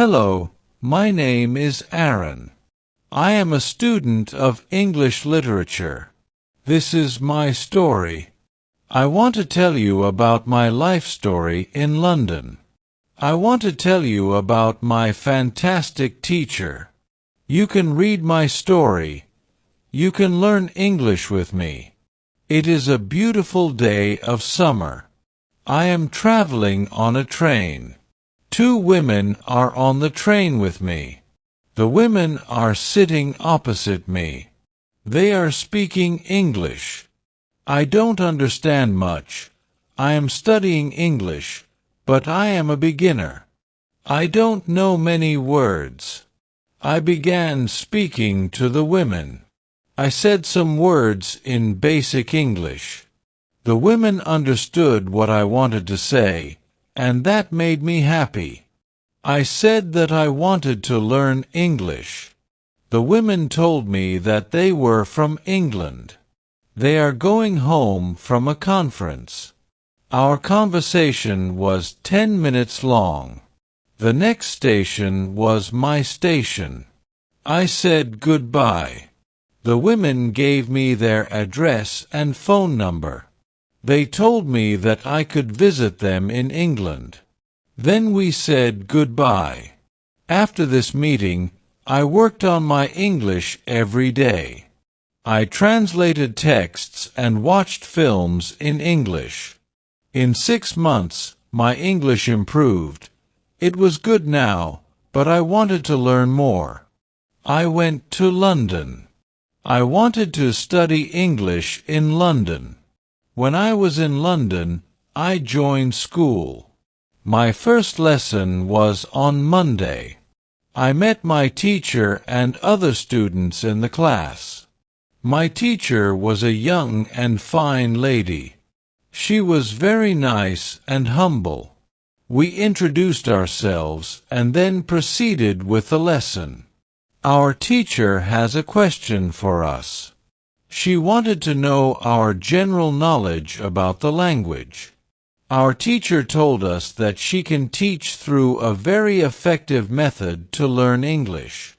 Hello, my name is Aaron. I am a student of English literature. This is my story. I want to tell you about my life story in London. I want to tell you about my fantastic teacher. You can read my story. You can learn English with me. It is a beautiful day of summer. I am traveling on a train. 2 women are on the train with me. The women are sitting opposite me. They are speaking English. I don't understand much. I am studying English, but I am a beginner. I don't know many words. I began speaking to the women. I said some words in basic English. The women understood what I wanted to say, and that made me happy. I said that I wanted to learn English. The women told me that they were from England. They are going home from a conference. Our conversation was 10 minutes long. The next station was my station. I said goodbye. The women gave me their address and phone number. They told me that I could visit them in England. Then we said goodbye. After this meeting, I worked on my English every day. I translated texts and watched films in English. In 6 months, my English improved. It was good now, but I wanted to learn more. I went to London. I wanted to study English in London. When I was in London, I joined school. My first lesson was on Monday. I met my teacher and other students in the class. My teacher was a young and fine lady. She was very nice and humble. We introduced ourselves and then proceeded with the lesson. Our teacher has a question for us. She wanted to know our general knowledge about the language. Our teacher told us that she can teach through a very effective method to learn English.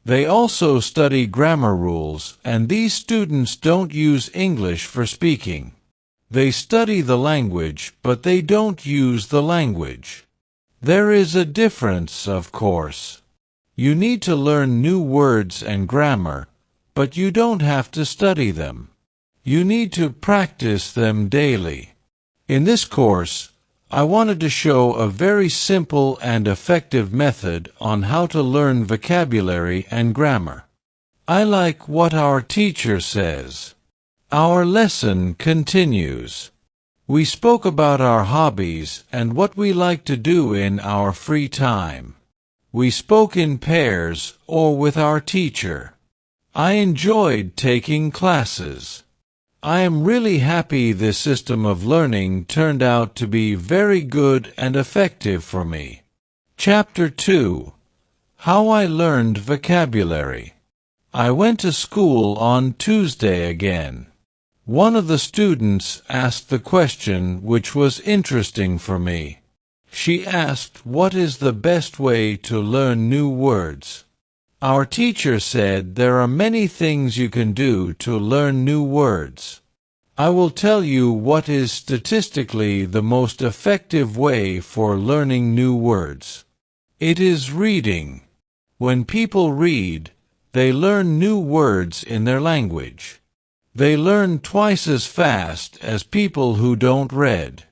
They also study grammar rules, and these students don't use English for speaking. They study the language, but they don't use the language. There is a difference, of course. You need to learn new words and grammar, but you don't have to study them. You need to practice them daily. In this course, I wanted to show a very simple and effective method on how to learn vocabulary and grammar. I like what our teacher says. Our lesson continues. We spoke about our hobbies and what we like to do in our free time. We spoke in pairs or with our teacher. I enjoyed taking classes. I am really happy this system of learning turned out to be very good and effective for me. Chapter 2. How I Learned Vocabulary. I went to school on Tuesday again. One of the students asked the question which was interesting for me. She asked, what is the best way to learn new words? Our teacher said there are many things you can do to learn new words. I will tell you what is statistically the most effective way for learning new words. It is reading. When people read, they learn new words in their language. They learn twice as fast as people who don't read.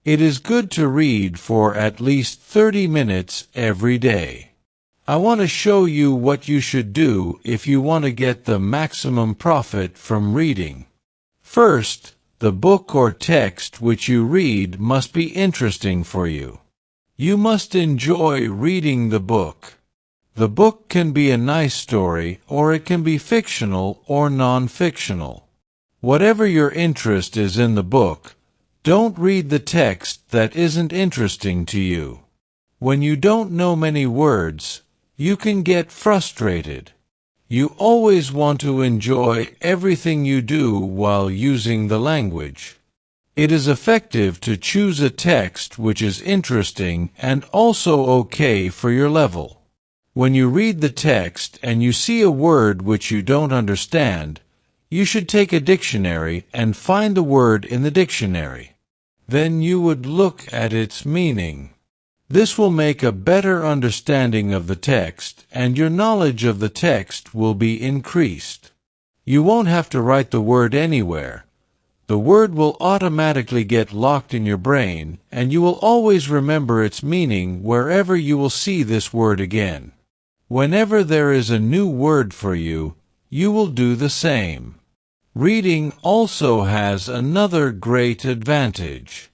It is good to read for at least 30 minutes every day. I want to show you what you should do if you want to get the maximum profit from reading. First, the book or text which you read must be interesting for you. You must enjoy reading the book. The book can be a nice story, or it can be fictional or non-fictional. Whatever your interest is in the book, don't read the text that isn't interesting to you. When you don't know many words, you can get frustrated. You always want to enjoy everything you do while using the language. It is effective to choose a text which is interesting and also okay for your level. When you read the text and you see a word which you don't understand, you should take a dictionary and find the word in the dictionary. Then you would look at its meaning. This will make a better understanding of the text, and your knowledge of the text will be increased. You won't have to write the word anywhere. The word will automatically get locked in your brain, and you will always remember its meaning wherever you will see this word again. Whenever there is a new word for you, you will do the same. Reading also has another great advantage.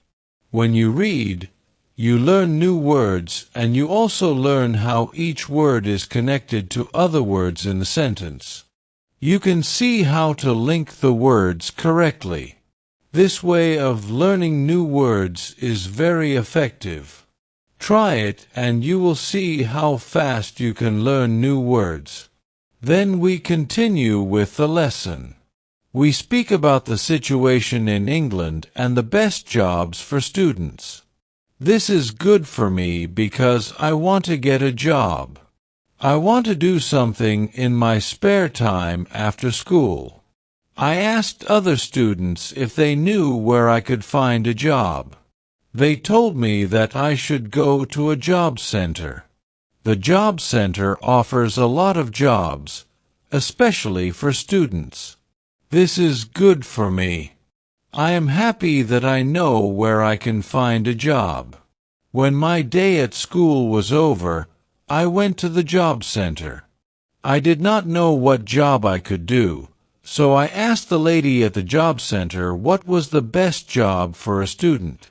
When you read, you learn new words, and you also learn how each word is connected to other words in the sentence. You can see how to link the words correctly. This way of learning new words is very effective. Try it and you will see how fast you can learn new words. Then we continue with the lesson. We speak about the situation in England and the best jobs for students. This is good for me because I want to get a job. I want to do something in my spare time after school. I asked other students if they knew where I could find a job. They told me that I should go to a job center. The job center offers a lot of jobs, especially for students. This is good for me. I am happy that I know where I can find a job. When my day at school was over, I went to the job center. I did not know what job I could do, so I asked the lady at the job center what was the best job for a student.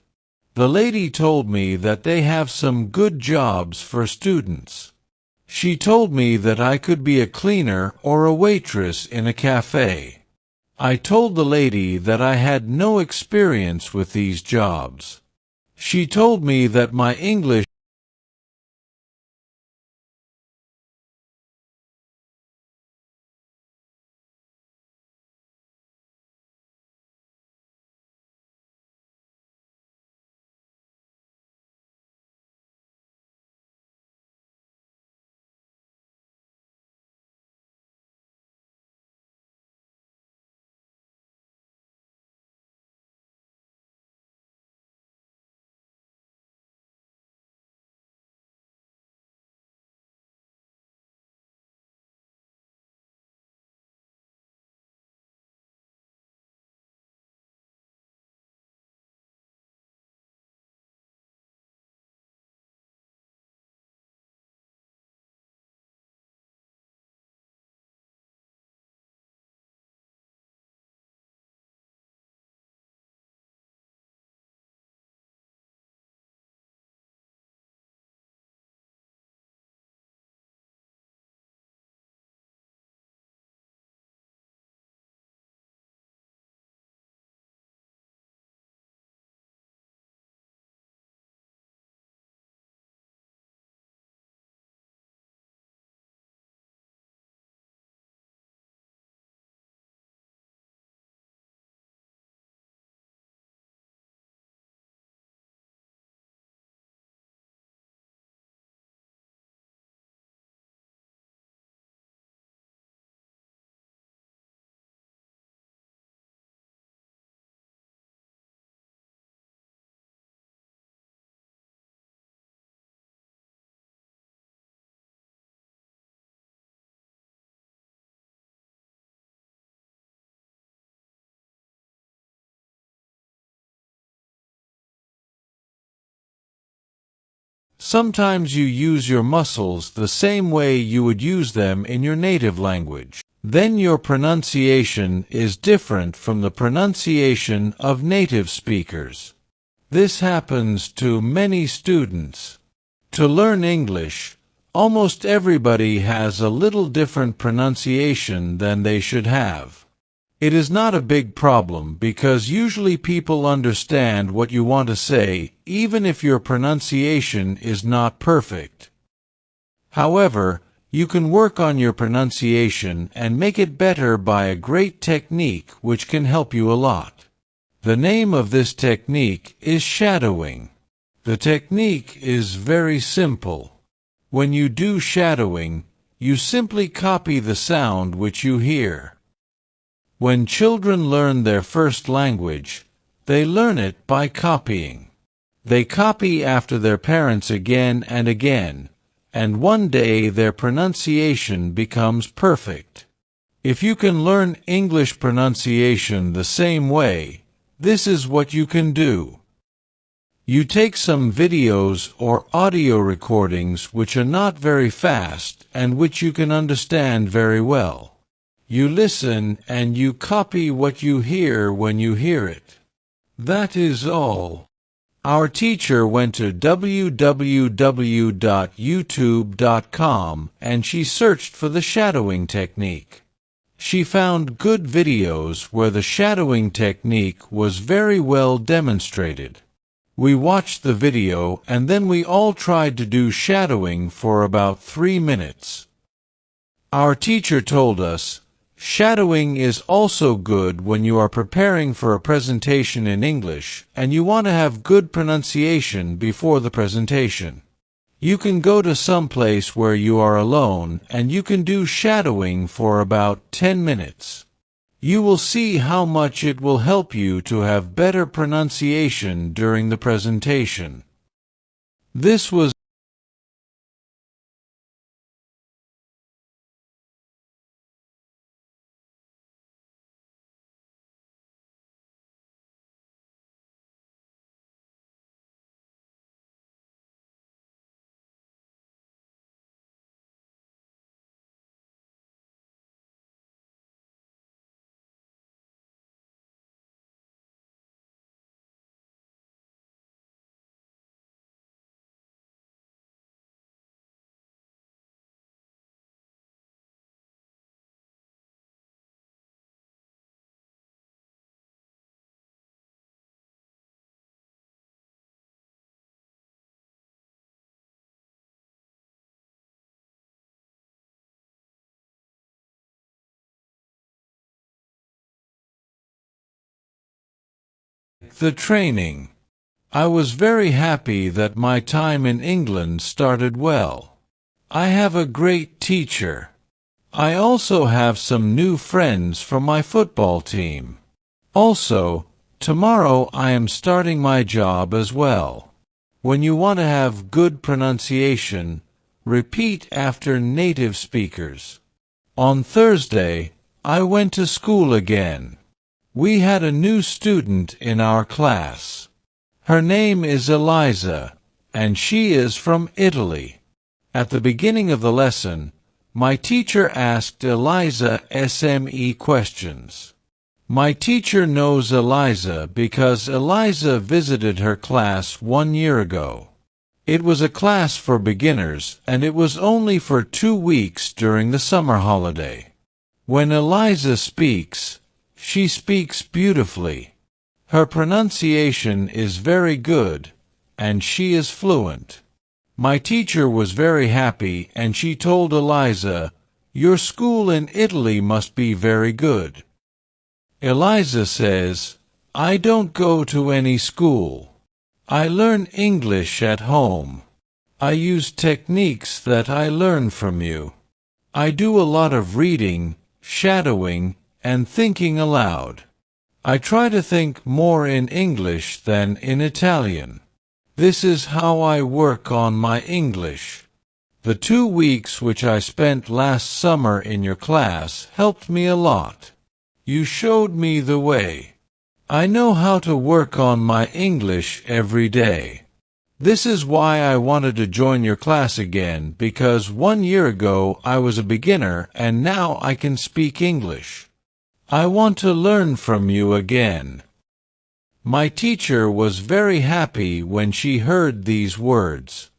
The lady told me that they have some good jobs for students. She told me that I could be a cleaner or a waitress in a cafe. I told the lady that I had no experience with these jobs. She told me that my English Sometimes you use your muscles the same way you would use them in your native language. Then your pronunciation is different from the pronunciation of native speakers. This happens to many students. To learn English, almost everybody has a little different pronunciation than they should have. It is not a big problem because usually people understand what you want to say, even if your pronunciation is not perfect. However, you can work on your pronunciation and make it better by a great technique which can help you a lot. The name of this technique is shadowing. The technique is very simple. When you do shadowing, you simply copy the sound which you hear. When children learn their first language, they learn it by copying. They copy after their parents again and again, and one day their pronunciation becomes perfect. If you can learn English pronunciation the same way, this is what you can do. You take some videos or audio recordings which are not very fast and which you can understand very well. You listen and you copy what you hear when you hear it. That is all. Our teacher went to www.youtube.com and she searched for the shadowing technique. She found good videos where the shadowing technique was very well demonstrated. We watched the video and then we all tried to do shadowing for about 3 minutes. Our teacher told us, shadowing is also good when you are preparing for a presentation in English and you want to have good pronunciation before the presentation. You can go to some place where you are alone and you can do shadowing for about 10 minutes. You will see how much it will help you to have better pronunciation during the presentation. This was the training. I was very happy that my time in England started well. I have a great teacher. I also have some new friends from my football team. Also, tomorrow I am starting my job as well. When you want to have good pronunciation, repeat after native speakers. On Thursday, I went to school again. We had a new student in our class. Her name is Eliza, and she is from Italy. At the beginning of the lesson, my teacher asked Eliza SME questions. My teacher knows Eliza because Eliza visited her class 1 year ago. It was a class for beginners, and it was only for 2 weeks during the summer holiday. When Eliza speaks, she speaks beautifully. Her pronunciation is very good, and she is fluent. My teacher was very happy and she told Eliza, "Your school in Italy must be very good." Eliza says, "I don't go to any school. I learn English at home. I use techniques that I learn from you. I do a lot of reading, shadowing, and thinking aloud. I try to think more in English than in Italian. This is how I work on my English. The 2 weeks which I spent last summer in your class helped me a lot. You showed me the way. I know how to work on my English every day. This is why I wanted to join your class again, because 1 year ago I was a beginner and now I can speak English. I want to learn from you again." My teacher was very happy when she heard these words.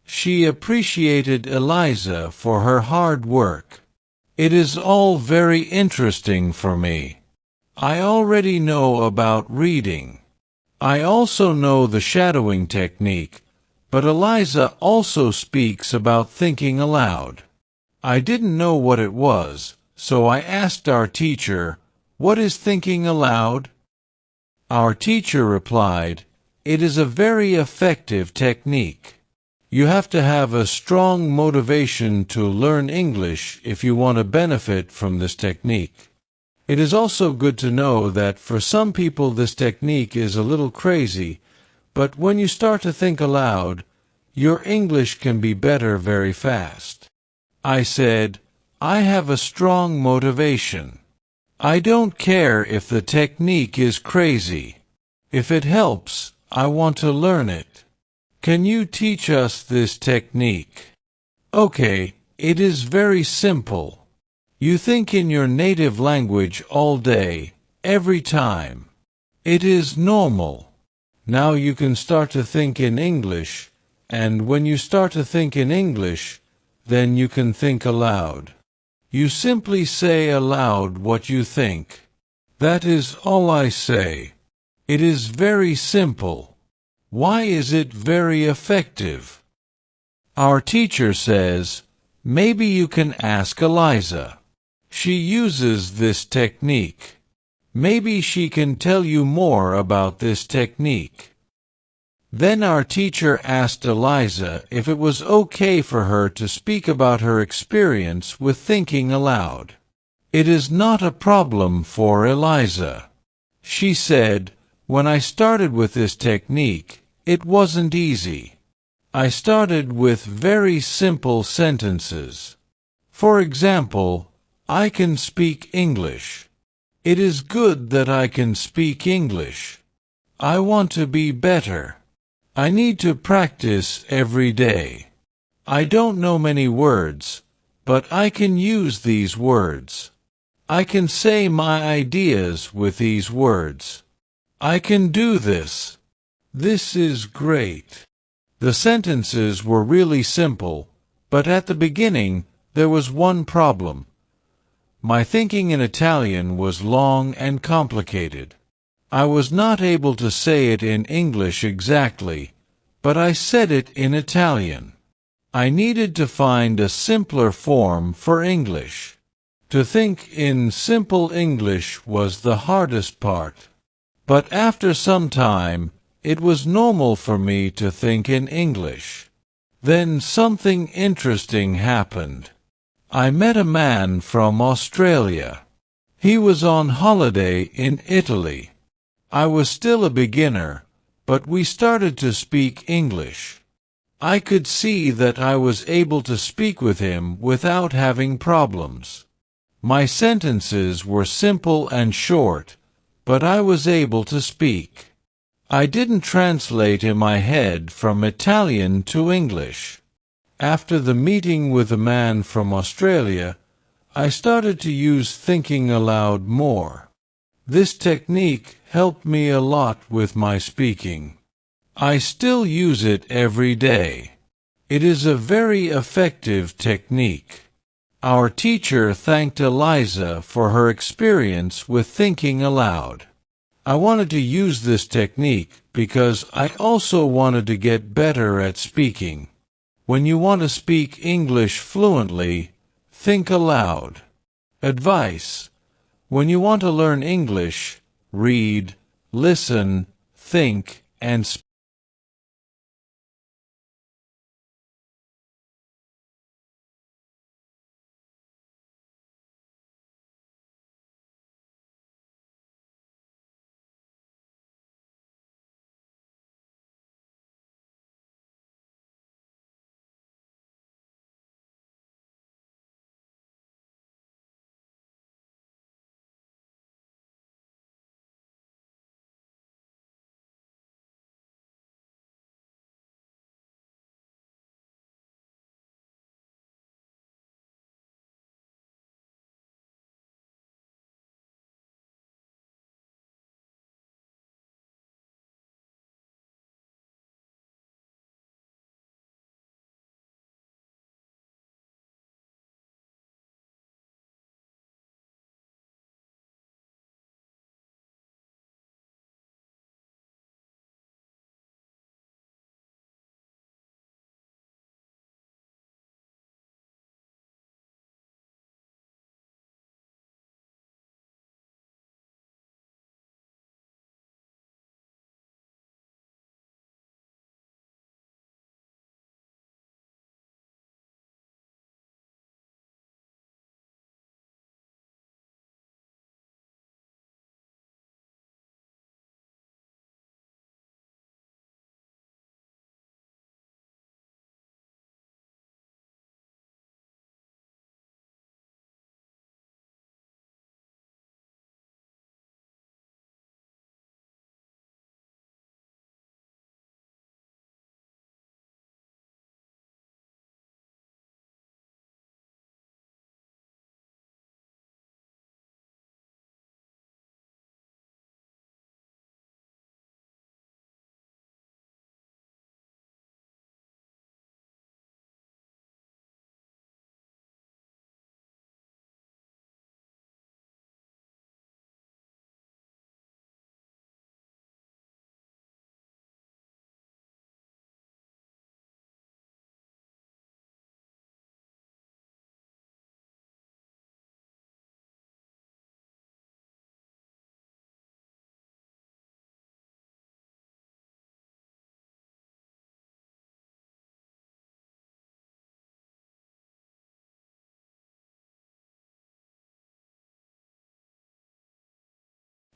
She appreciated Eliza for her hard work. "It is all very interesting for me. I already know about reading. I also know the shadowing technique, but Eliza also speaks about thinking aloud." I didn't know what it was, so I asked our teacher, "What is thinking aloud?" Our teacher replied, "It is a very effective technique. You have to have a strong motivation to learn English if you want to benefit from this technique. It is also good to know that for some people this technique is a little crazy, but when you start to think aloud, your English can be better very fast." I said, "I have a strong motivation. I don't care if the technique is crazy. If it helps, I want to learn it. Can you teach us this technique?" "Okay, it is very simple. You think in your native language all day, every time. It is normal. Now you can start to think in English, and when you start to think in English, then you can think aloud. You simply say aloud what you think. That is all I say. It is very simple. Why is it very effective?" Our teacher says, "Maybe you can ask Eliza. She uses this technique. Maybe she can tell you more about this technique." Then our teacher asked Eliza if it was okay for her to speak about her experience with thinking aloud. It is not a problem for Eliza. She said, "When I started with this technique, it wasn't easy. I started with very simple sentences. For example, I can speak English. It is good that I can speak English. I want to be better. I need to practice every day. I don't know many words, but I can use these words. I can say my ideas with these words. I can do this. This is great." The sentences were really simple, but at the beginning there was one problem. My thinking in Italian was long and complicated. I was not able to say it in English exactly, but I said it in Italian. I needed to find a simpler form for English. To think in simple English was the hardest part. But after some time, it was normal for me to think in English. Then something interesting happened. I met a man from Australia. He was on holiday in Italy. I was still a beginner, but we started to speak English. I could see that I was able to speak with him without having problems. My sentences were simple and short, but I was able to speak. I didn't translate in my head from Italian to English. After the meeting with the man from Australia, I started to use thinking aloud more. This technique helped me a lot with my speaking. I still use it every day. It is a very effective technique. Our teacher thanked Eliza for her experience with thinking aloud. I wanted to use this technique because I also wanted to get better at speaking. When you want to speak English fluently, think aloud. Advice: when you want to learn English, read, listen, think, and speak.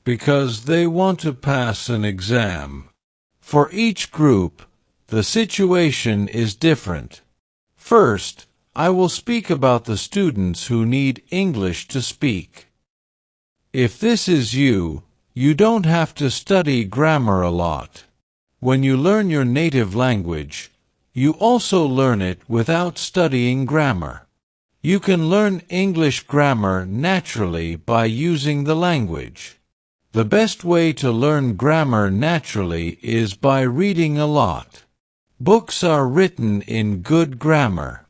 because they want to pass an exam. For each group, the situation is different. First, I will speak about the students who need English to speak. If this is you, you don't have to study grammar a lot. When you learn your native language, you also learn it without studying grammar. You can learn English grammar naturally by using the language. The best way to learn grammar naturally is by reading a lot. Books are written in good grammar.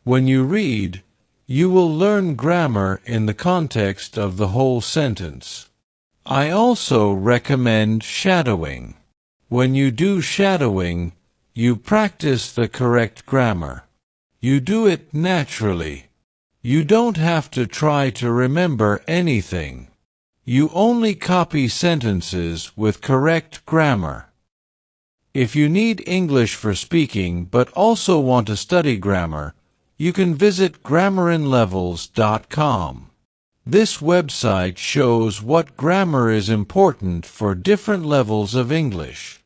When you read, you will learn grammar in the context of the whole sentence. I also recommend shadowing. When you do shadowing, you practice the correct grammar. You do it naturally. You don't have to try to remember anything. You only copy sentences with correct grammar. If you need English for speaking but also want to study grammar, you can visit grammarinlevels.com. This website shows what grammar is important for different levels of English.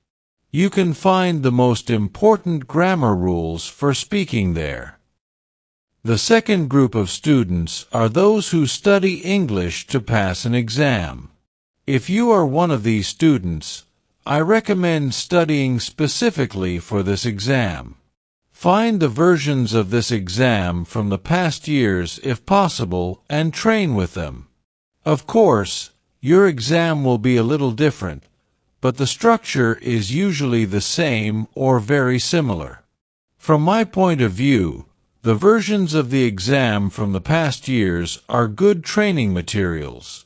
You can find the most important grammar rules for speaking there. The second group of students are those who study English to pass an exam. If you are one of these students, I recommend studying specifically for this exam. Find the versions of this exam from the past years if possible and train with them. Of course, your exam will be a little different, but the structure is usually the same or very similar. From my point of view, the versions of the exam from the past years are good training materials.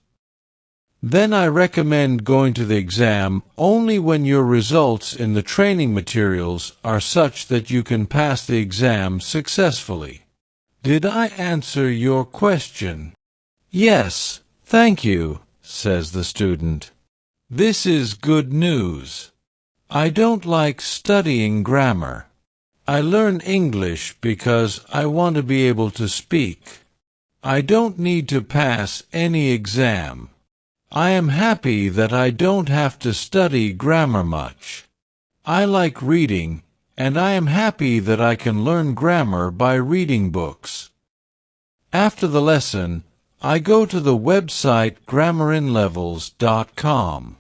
Then I recommend going to the exam only when your results in the training materials are such that you can pass the exam successfully. Did I answer your question? Yes, thank you, says the student. This is good news. I don't like studying grammar. I learn English because I want to be able to speak. I don't need to pass any exam. I am happy that I don't have to study grammar much. I like reading, and I am happy that I can learn grammar by reading books. After the lesson, I go to the website grammarinlevels.com.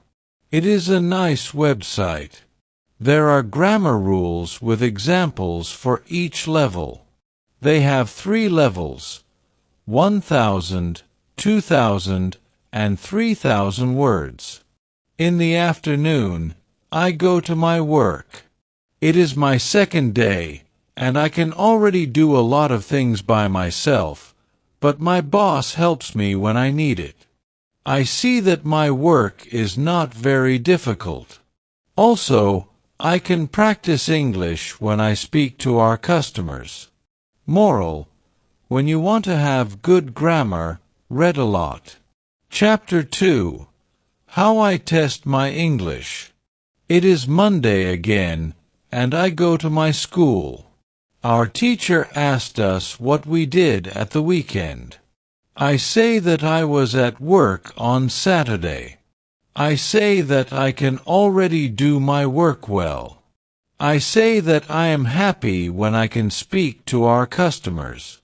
It is a nice website. There are grammar rules with examples for each level. They have 3 levels: 1,000, 2,000, and 3,000 words. In the afternoon, I go to my work. It is my second day, and I can already do a lot of things by myself, but my boss helps me when I need it. I see that my work is not very difficult. Also, I can practice English when I speak to our customers. Moral: when you want to have good grammar, read a lot. Chapter 2. How I Test My English. It is Monday again, and I go to my school. Our teacher asked us what we did at the weekend. I say that I was at work on Saturday. I say that I can already do my work well. I say that I am happy when I can speak to our customers.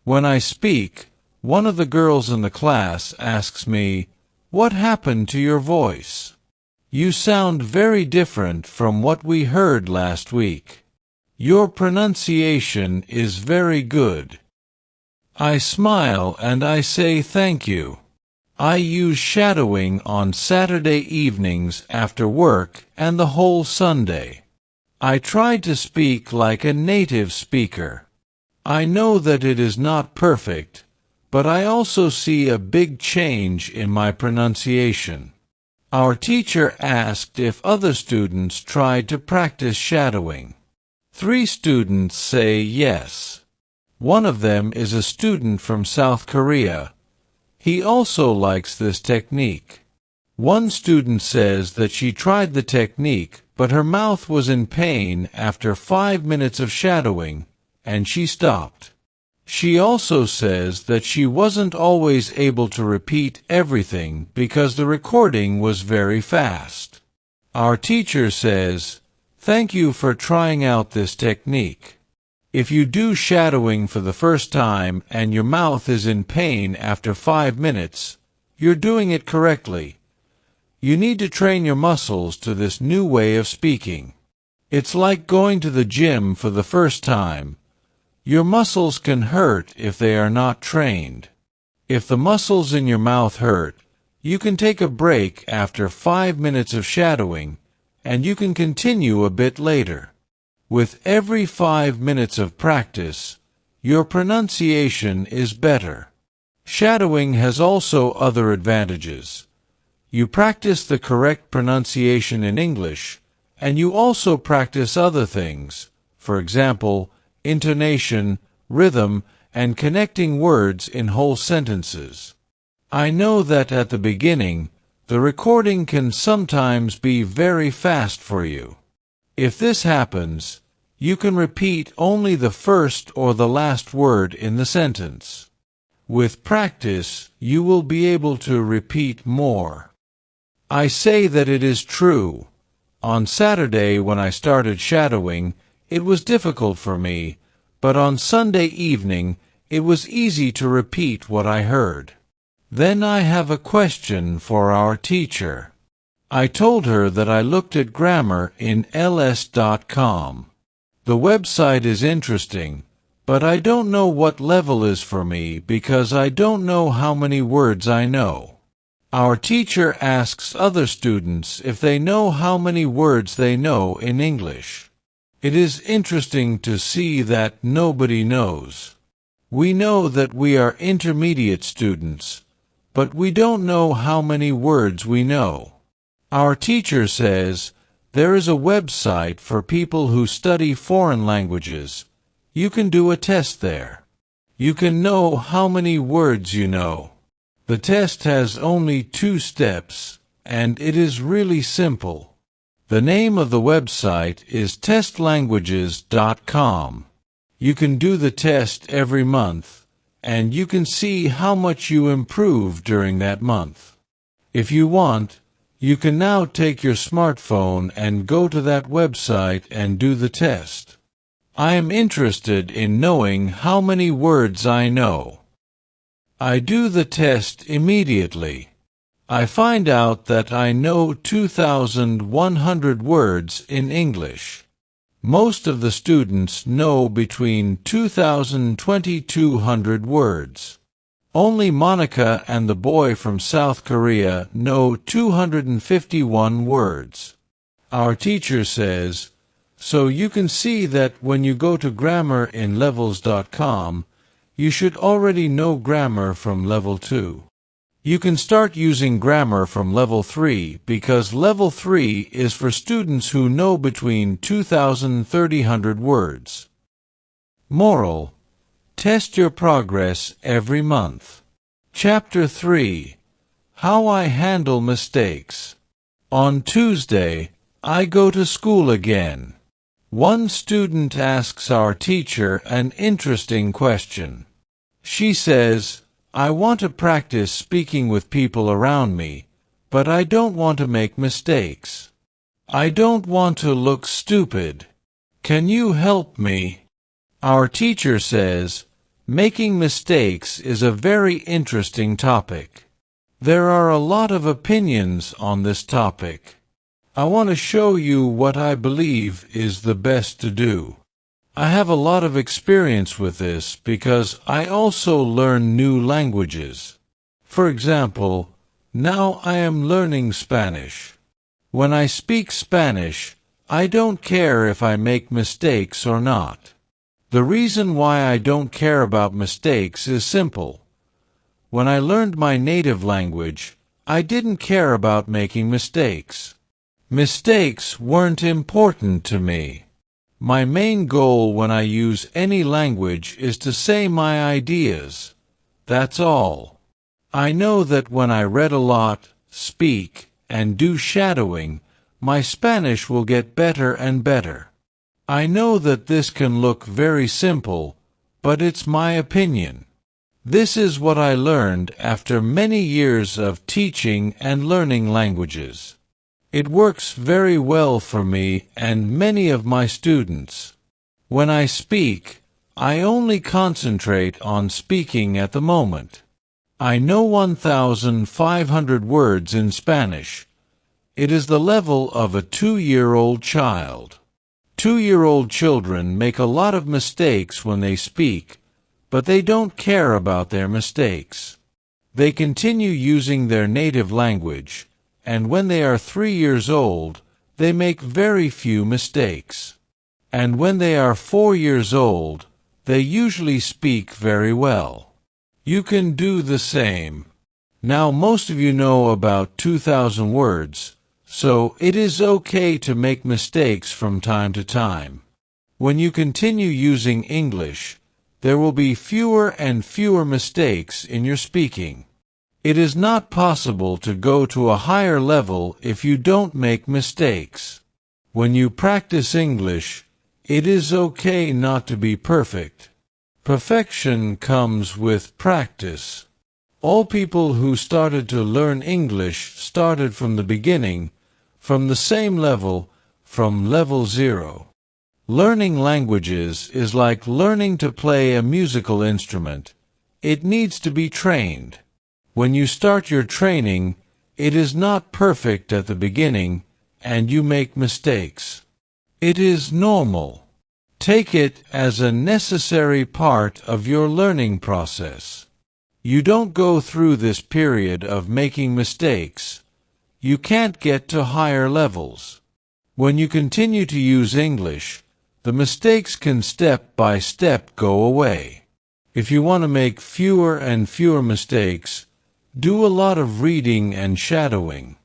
When I speak, one of the girls in the class asks me, "What happened to your voice? You sound very different from what we heard last week. Your pronunciation is very good." I smile and I say thank you. I use shadowing on Saturday evenings after work and the whole Sunday. I try to speak like a native speaker. I know that it is not perfect, but I also see a big change in my pronunciation. Our teacher asked if other students tried to practice shadowing. 3 students say yes. One of them is a student from South Korea. He also likes this technique. One student says that she tried the technique, but her mouth was in pain after 5 minutes of shadowing, and she stopped. She also says that she wasn't always able to repeat everything because the recording was very fast. Our teacher says, "Thank you for trying out this technique. If you do shadowing for the first time and your mouth is in pain after 5 minutes, you're doing it correctly. You need to train your muscles to this new way of speaking. It's like going to the gym for the first time. Your muscles can hurt if they are not trained. If the muscles in your mouth hurt, you can take a break after 5 minutes of shadowing, and you can continue a bit later. With every 5 minutes of practice, your pronunciation is better." Shadowing has also other advantages. You practice the correct pronunciation in English, and you also practice other things, for example, intonation, rhythm, and connecting words in whole sentences. I know that at the beginning, the recording can sometimes be very fast for you. If this happens, you can repeat only the first or the last word in the sentence. With practice, you will be able to repeat more. I say that it is true. On Saturday when I started shadowing, it was difficult for me, but on Sunday evening, it was easy to repeat what I heard. Then I have a question for our teacher. I told her that I looked at grammar in ls.com. The website is interesting, but I don't know what level is for me because I don't know how many words I know. Our teacher asks other students if they know how many words they know in English. It is interesting to see that nobody knows. We know that we are intermediate students, but we don't know how many words we know. Our teacher says, "There is a website for people who study foreign languages. You can do a test there. You can know how many words you know." The test has only 2 steps, and it is really simple. The name of the website is testlanguages.com. You can do the test every month, and you can see how much you improve during that month. If you want, you can now take your smartphone and go to that website and do the test. I am interested in knowing how many words I know. I do the test immediately. I find out that I know 2,100 words in English. Most of the students know between 2,000 and 2,200 words. Only Monica and the boy from South Korea know 251 words. Our teacher says, "So you can see that when you go to grammar-in-levels.com, you should already know grammar from level 2. You can start using grammar from level 3 because level 3 is for students who know between 2,000 and 3,000 words." Moral: test your progress every month. Chapter 3: How I Handle Mistakes. On Tuesday, I go to school again. One student asks our teacher an interesting question. She says, "I want to practice speaking with people around me, but I don't want to make mistakes. I don't want to look stupid. Can you help me?" Our teacher says, "Making mistakes is a very interesting topic. There are a lot of opinions on this topic. I want to show you what I believe is the best to do. I have a lot of experience with this because I also learn new languages. For example, now I am learning Spanish. When I speak Spanish, I don't care if I make mistakes or not. The reason why I don't care about mistakes is simple. When I learned my native language, I didn't care about making mistakes. Mistakes weren't important to me. My main goal when I use any language is to say my ideas. That's all. I know that when I read a lot, speak, and do shadowing, my Spanish will get better and better. I know that this can look very simple, but it's my opinion. This is what I learned after many years of teaching and learning languages. It works very well for me and many of my students. When I speak, I only concentrate on speaking at the moment. I know 1,500 words in Spanish. It is the level of a 2-year-old child. 2-year-old children make a lot of mistakes when they speak, but they don't care about their mistakes. They continue using their native language, and when they are 3 years old, they make very few mistakes. And when they are 4 years old, they usually speak very well. You can do the same. Now most of you know about 2,000 words, so it is okay to make mistakes from time to time. When you continue using English, there will be fewer and fewer mistakes in your speaking. It is not possible to go to a higher level if you don't make mistakes. When you practice English, it is okay not to be perfect. Perfection comes with practice. All people who started to learn English started from the beginning, from the same level, from level 0. Learning languages is like learning to play a musical instrument. It needs to be trained. When you start your training, it is not perfect at the beginning, and you make mistakes. It is normal. Take it as a necessary part of your learning process. You don't go through this period of making mistakes. You can't get to higher levels. When you continue to use English, the mistakes can step by step go away. If you want to make fewer and fewer mistakes, do a lot of reading and shadowing.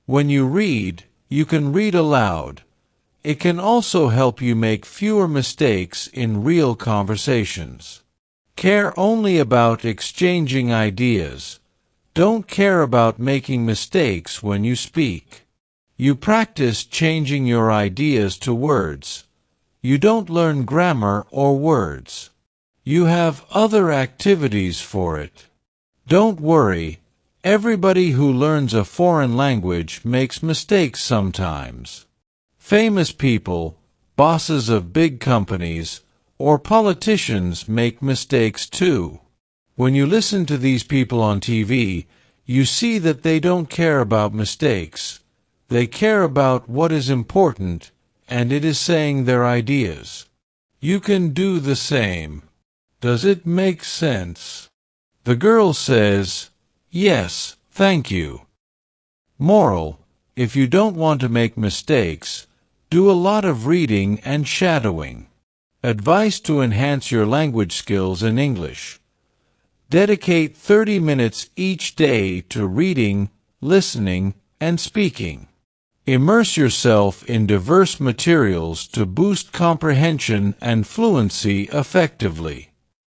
When you read, you can read aloud. It can also help you make fewer mistakes in real conversations. Care only about exchanging ideas. Don't care about making mistakes when you speak. You practice changing your ideas to words. You don't learn grammar or words. You have other activities for it. Don't worry. Everybody who learns a foreign language makes mistakes sometimes. Famous people, bosses of big companies, or politicians make mistakes too. When you listen to these people on TV, you see that they don't care about mistakes. They care about what is important, and it is saying their ideas. You can do the same. Does it make sense? The girl says, "Yes, thank you." Moral: if you don't want to make mistakes, do a lot of reading and shadowing. Advice to enhance your language skills in English. Dedicate 30 minutes each day to reading, listening, and speaking. Immerse yourself in diverse materials to boost comprehension and fluency effectively.